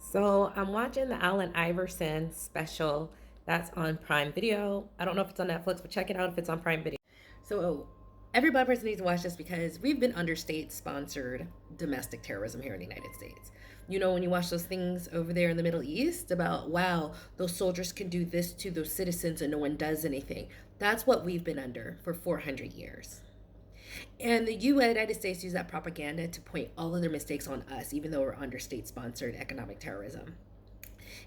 So I'm watching the Allen Iverson special that's on Prime Video. I don't know if it's on Netflix, but check it out if it's on Prime Video. So every black person needs to watch this because we've been under state-sponsored domestic terrorism here in the United States. You know, when you watch those things over there in the Middle East about, wow, those soldiers can do this to those citizens and no one does anything. That's what we've been under for 400 years. And the United States use that propaganda to point all of their mistakes on us, even though we're under state sponsored economic terrorism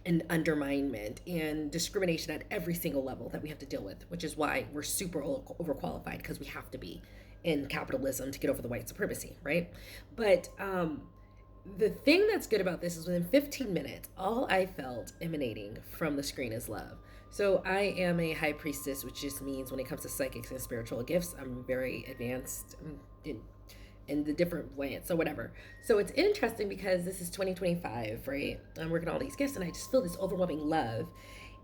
and underminement and discrimination at every single level that we have to deal with, which is why we're super overqualified because we have to be in capitalism to get over the white supremacy, right? But the thing that's good about this is within 15 minutes, all I felt emanating from the screen is love. So I am a high priestess, which just means when it comes to psychics and spiritual gifts, I'm very advanced in the different ways. So whatever. So it's interesting because this is 2025, right? I'm working on all these gifts and I just feel this overwhelming love.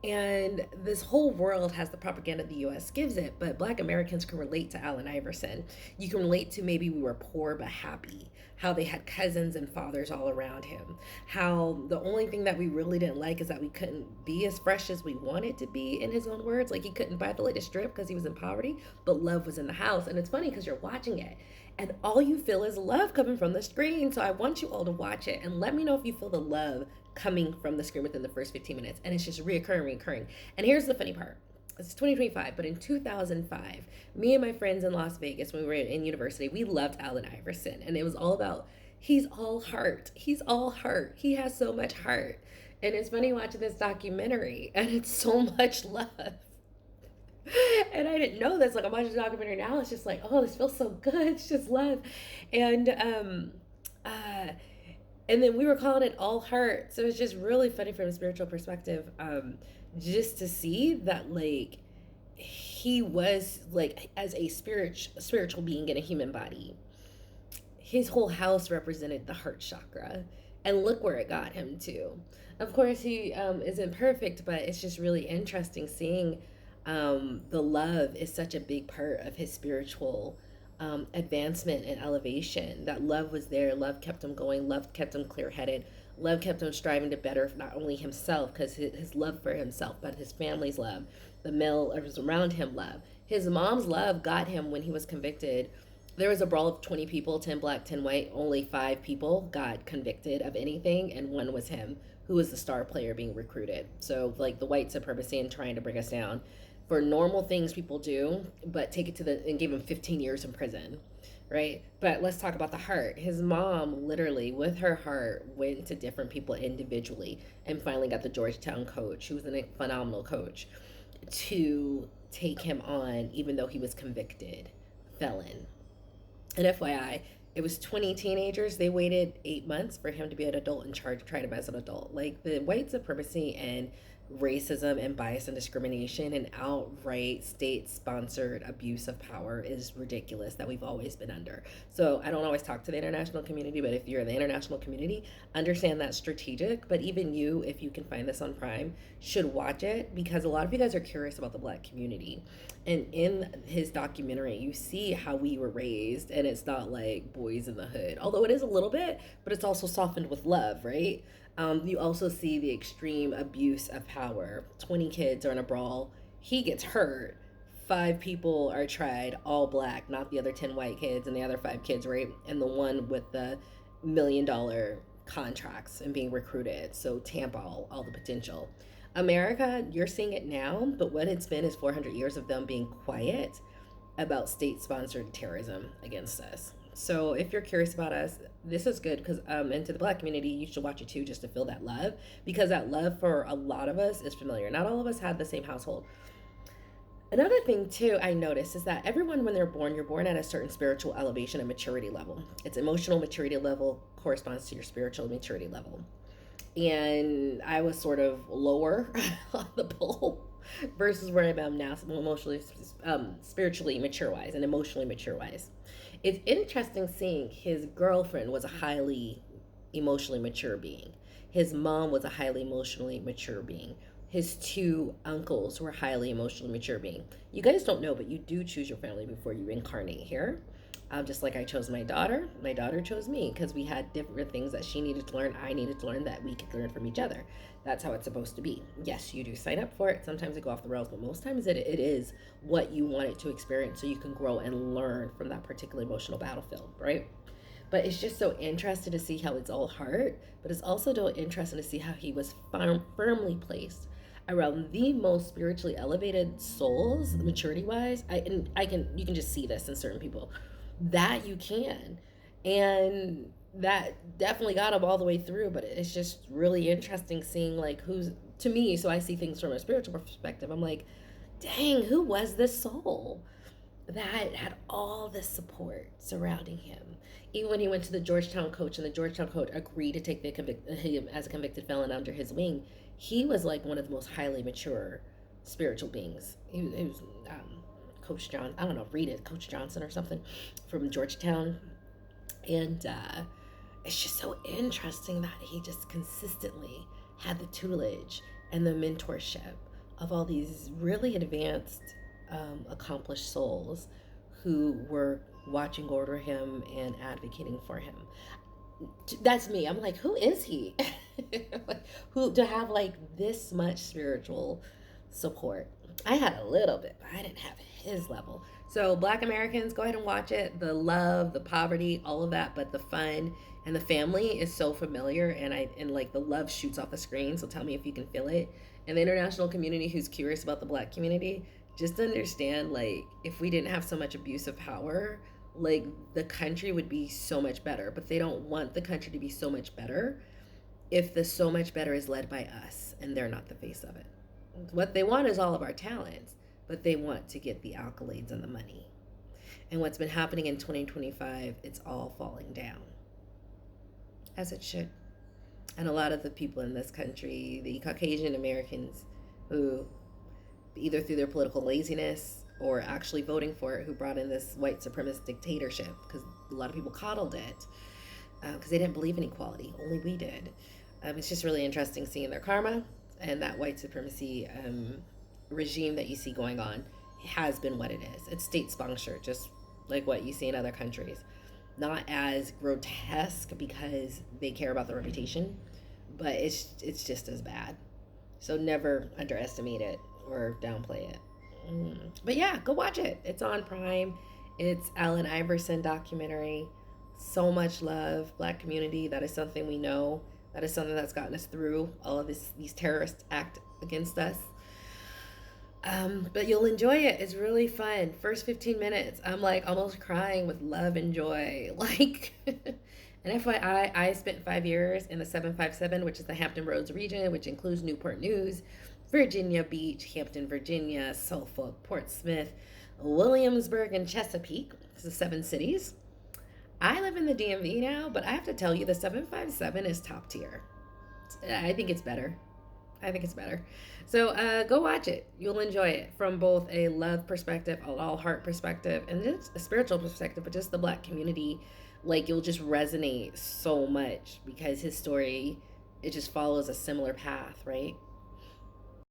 And this whole world has the propaganda the US gives it, but Black Americans can relate to Allen Iverson. You can relate to maybe we were poor but happy, how they had cousins and fathers all around him, how the only thing that we really didn't like is that we couldn't be as fresh as we wanted to be, in his own words. Like he couldn't buy the latest strip because he was in poverty, but love was in the house. And it's funny because you're watching it and all you feel is love coming from the screen. So I want you all to watch it and let me know if you feel the love coming from the screen within the first 15 minutes. And it's just reoccurring. And here's the funny part. It's 2025, but in 2005, me and my friends in Las Vegas, when we were in university, we loved Allen Iverson. And it was all about, he's all heart. He's all heart. He has so much heart. And it's funny watching this documentary, and it's so much love. And I didn't know this. Like, I'm watching the documentary now. It's just like, oh, this feels so good. It's just love. And, uh, and then we were calling it all heart. So it's just really funny from a spiritual perspective, just to see that like he was like as a spiritual being in a human body. His whole house represented the heart chakra, and look where it got him to. Of course, he isn't perfect, but it's just really interesting seeing the love is such a big part of his spiritual advancement and elevation. That love was there. Love kept him going. Love kept him clear headed. Love kept him striving to better not only himself, because his love for himself, but his family's love, the male around him love. His mom's love got him when he was convicted. There was a brawl of 20 people, 10 black, 10 white. Only 5 people got convicted of anything, and one was him, who was the star player being recruited. So, like the white supremacy and trying to bring us down for normal things people do, but take it to the and gave him 15 years in prison, right? But let's talk about the heart. His mom literally, with her heart, went to different people individually and finally got the Georgetown coach, who was a phenomenal coach, to take him on, even though he was convicted felon. And FYI, it was 20 teenagers. They waited 8 months for him to be an adult and tried him as an adult. Like the white supremacy and racism and bias and discrimination and outright state sponsored abuse of power is ridiculous that we've always been under. So I don't always talk to the international community, but if you're in the international community, understand that's strategic. But even you, if you can find this on Prime, should watch it because a lot of you guys are curious about the black community. And in his documentary, you see how we were raised, and it's not like boys in the hood, although it is a little bit, but it's also softened with love, right? You also see the extreme abuse of power. 20 kids are in a brawl. He gets hurt. 5 people are tried, all black, not the other 10 white kids, and the other 5 kids, right? And the one with the $1 million contracts and being recruited. So Tampa, all the potential. America, you're seeing it now, but what it's been is 400 years of them being quiet about state sponsored terrorism against us. So if you're curious about us, this is good because and to the black community, you should watch it too, just to feel that love, because that love for a lot of us is familiar. Not all of us had the same household. Another thing too I noticed is that everyone, when they're born, you're born at a certain spiritual elevation and maturity level. Its emotional maturity level corresponds to your spiritual maturity level. And I was sort of lower on the pole versus where I am now, emotionally, spiritually mature wise, and emotionally mature wise. It's interesting seeing his girlfriend was a highly emotionally mature being. His mom was a highly emotionally mature being. His 2 uncles were highly emotionally mature being. You guys don't know, but you do choose your family before you incarnate here. Just like I chose my daughter chose me because we had different things that she needed to learn, I needed to learn, that we could learn from each other. That's how it's supposed to be. Yes, you do sign up for it. Sometimes it go off the rails, but most times it is what you want it to experience so you can grow and learn from that particular emotional battlefield, right? But it's just so interesting to see how it's all heart, but it's also so interesting to see how he was firmly placed around the most spiritually elevated souls, maturity wise. You can just see this in certain people that you can, and that definitely got him all the way through. But it's just really interesting seeing like who's to me. So I see things from a spiritual perspective. I'm like, dang, who was this soul that had all this support surrounding him? Even when he went to the Georgetown coach and the Georgetown coach agreed to take him as a convicted felon under his wing, he was like one of the most highly mature spiritual beings. He was Coach John, I don't know, read it, Coach Johnson or something from Georgetown. And it's just so interesting that he just consistently had the tutelage and the mentorship of all these really advanced, accomplished souls who were watching over him and advocating for him. That's me. I'm like, who is he? Who to have like this much spiritual support? I had a little bit, but I didn't have his level. So Black Americans, go ahead and watch it. The love, the poverty, all of that, but the fun and the family is so familiar, and like the love shoots off the screen. So tell me if you can feel it. And the international community who's curious about the Black community, just understand, like, if we didn't have so much abuse of power, like the country would be so much better. But they don't want the country to be so much better if the so much better is led by us and they're not the face of it. What they want is all of our talents, but they want to get the accolades and the money. And what's been happening in 2025, it's all falling down, as it should. And a lot of the people in this country, the Caucasian Americans, who either through their political laziness or actually voting for it, who brought in this white supremacist dictatorship, because a lot of people coddled it, because they didn't believe in equality. Only we did. It's just really interesting seeing their karma, and that white supremacy regime that you see going on has been what it is. It's state sponsored, just like what you see in other countries. Not as grotesque because they care about the reputation, but it's just as bad. So never underestimate it or downplay it. But yeah, go watch it. It's on Prime. It's Allen Iverson documentary. So much love, Black community. That is something we know. That is something that's gotten us through all of these terrorists act against us. But you'll enjoy it. It's really fun. First 15 minutes, I'm like almost crying with love and joy. Like, and FYI, I spent 5 years in the 757, which is the Hampton Roads region, which includes Newport News, Virginia Beach, Hampton, Virginia, Suffolk, Portsmouth, Williamsburg, and Chesapeake. It's the 7 cities. I live in the DMV now, but I have to tell you, the 757 is top tier. I think it's better. So go watch it. You'll enjoy it from both a love perspective, an all heart perspective, and just a spiritual perspective, but just the Black community. Like, you'll just resonate so much because his story, it just follows a similar path, right?